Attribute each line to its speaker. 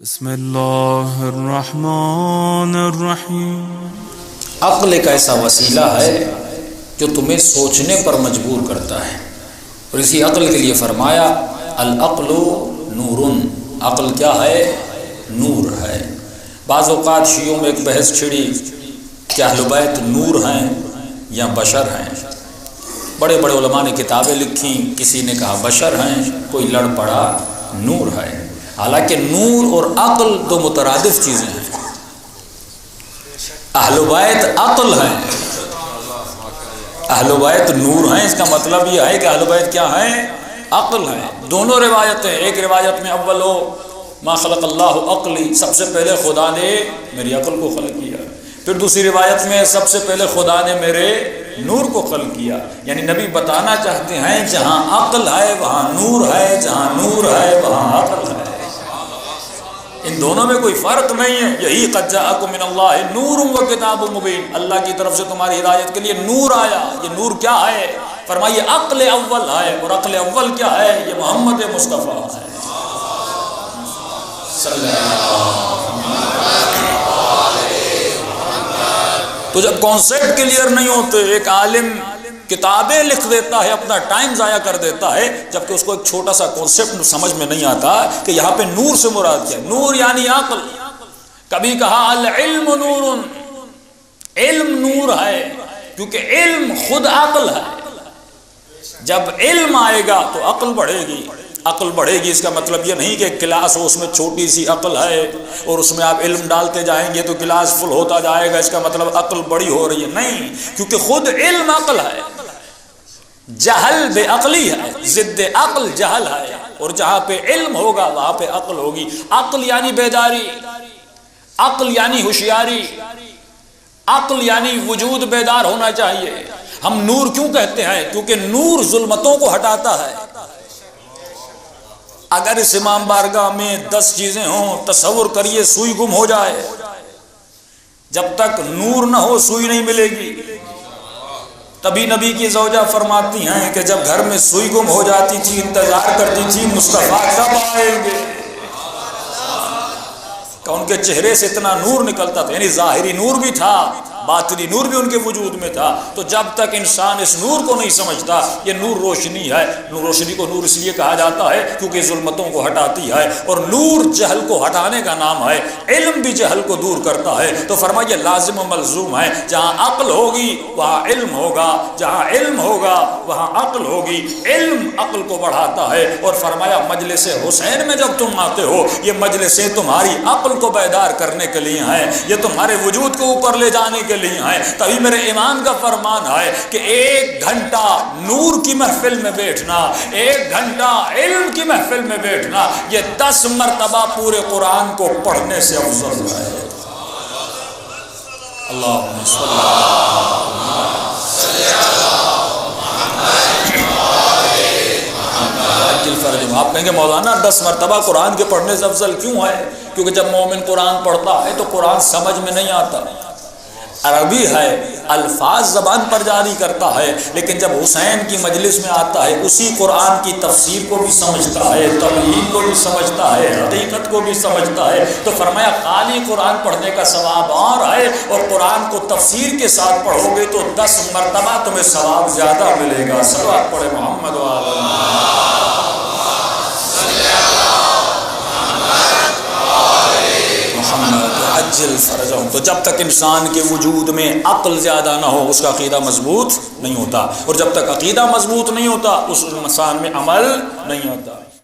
Speaker 1: بسم اللہ الرحمن الرحیم۔
Speaker 2: عقل ایک ایسا وسیلہ ہے جو تمہیں سوچنے پر مجبور کرتا ہے، اور اسی عقل کے لیے فرمایا العقل نور۔ عقل کیا ہے؟ نور ہے۔ بعض اوقات شیعوں میں ایک بحث چھڑی کہ اہل بیت نور ہیں یا بشر ہیں۔ بڑے بڑے علماء نے کتابیں لکھی، کسی نے کہا بشر ہیں، کوئی لڑ پڑا نور ہے۔ حالانکہ نور اور عقل دو مترادف چیزیں ہیں۔ اہل بیت عقل ہیں، اہل بیت نور ہیں، اس کا مطلب یہ ہے کہ اہل بیت کیا ہیں؟ عقل ہیں۔ دونوں روایتیں، ایک روایت میں اول ہو ما خلق اللہ عقلی، سب سے پہلے خدا نے میری عقل کو خلق کیا، پھر دوسری روایت میں سب سے پہلے خدا نے میرے نور کو خلق کیا۔ یعنی نبی بتانا چاہتے ہیں جہاں عقل ہے وہاں نور ہے، جہاں نور ہے وہاں عقل ہے، ان دونوں میں کوئی فرق نہیں ہے۔ یہی قد جاءکم من اللہ نور و کتاب مبین، اللہ کی طرف سے تمہاری ہدایت کے لیے نور آیا۔ یہ نور کیا ہے؟ فرمائیے عقل اول ہے، اور عقل اول کیا ہے؟ یہ محمد مصطفیٰ ہے صلی اللہ علیہ وسلم۔ تو جب کانسیپٹ کلیئر نہیں ہوتے، ایک عالم کتابیں لکھ دیتا ہے، اپنا ٹائم ضائع کر دیتا ہے، جبکہ اس کو ایک چھوٹا سا کانسیپٹ سمجھ میں نہیں آتا کہ یہاں پہ نور سے مراد کیا ہے۔ نور یعنی عقل۔ کبھی کہا العلم نور، علم نور ہے، کیونکہ علم خود عقل ہے۔ جب علم آئے گا تو عقل بڑھے گی۔ عقل بڑھے گی اس کا مطلب یہ نہیں کہ کلاس ہو، اس میں چھوٹی سی عقل ہے اور اس میں آپ علم ڈالتے جائیں گے تو کلاس فل ہوتا جائے گا، اس کا مطلب عقل بڑی ہو رہی ہے، نہیں، کیونکہ خود علم عقل ہے۔ جہل بے عقلی ہے، ضد عقل جہل ہے، اور جہاں پہ علم ہوگا وہاں پہ عقل ہوگی۔ عقل یعنی بیداری، عقل یعنی ہوشیاری، عقل یعنی وجود بیدار ہونا چاہیے۔ ہم نور کیوں کہتے ہیں؟ کیونکہ نور ظلمتوں کو ہٹاتا ہے۔ اگر اس امام بارگاہ میں 10 چیزیں ہوں، تصور کریے سوئی گم ہو جائے، جب تک نور نہ ہو سوئی نہیں ملے گی۔ تبھی نبی کی زوجہ فرماتی ہیں کہ جب گھر میں سوئی گم ہو جاتی تھی انتظار کرتی تھی مصطفیٰ کب آئیں گے، کہ ان کے چہرے سے اتنا نور نکلتا تھا، یعنی ظاہری نور بھی تھا، باطنی نور بھی ان کے وجود میں تھا۔ تو جب تک انسان اس نور کو نہیں سمجھتا، یہ نور روشنی ہے، روشنی کو نور اس لیے کہا جاتا ہے کیونکہ ظلمتوں کو ہٹاتی ہے، اور نور جہل کو ہٹانے کا نام ہے۔ علم بھی جہل کو دور کرتا ہے۔ تو فرمائیے لازم و ملزوم ہے، جہاں عقل ہوگی وہاں علم ہوگا، جہاں علم ہوگا وہاں عقل ہوگی۔ علم عقل کو بڑھاتا ہے، اور فرمایا مجلس حسین میں جب تم آتے ہو یہ مجلسیں تمہاری عقل کو بیدار کرنے کے لیے ہیں، یہ تمہارے وجود کو اوپر لے جانے کے لیے ہیں۔ تبھی میرے امام کا فرمان ہے کہ 1 گھنٹہ نور کی محفل میں بیٹھنا، 1 گھنٹہ علم کی محفل میں بیٹھنا، یہ 10 مرتبہ پورے قرآن کو پڑھنے سے افضل ہے۔ اللہم صلی اللہ۔ آپ کہیں گے مولانا 10 مرتبہ قرآن کے پڑھنے سے افضل کیوں ہے؟ کیونکہ جب مومن قرآن پڑھتا ہے تو قرآن سمجھ میں نہیں آتا، عربی ہے، الفاظ زبان پر جاری کرتا ہے، لیکن جب حسین کی مجلس میں آتا ہے اسی قرآن کی تفسیر کو بھی سمجھتا ہے، تبیین کو بھی سمجھتا ہے، حقیقت کو بھی سمجھتا ہے۔ تو فرمایا خالی قرآن پڑھنے کا ثواب اور ہے، اور قرآن کو تفسیر کے ساتھ پڑھو گے تو 10 مرتبہ تمہیں ثواب زیادہ ملے گا۔ صلوات پڑھے محمد عجل فرجہم۔ تو جب تک انسان کے وجود میں عقل زیادہ نہ ہو اس کا عقیدہ مضبوط نہیں ہوتا، اور جب تک عقیدہ مضبوط نہیں ہوتا اس انسان میں عمل نہیں ہوتا۔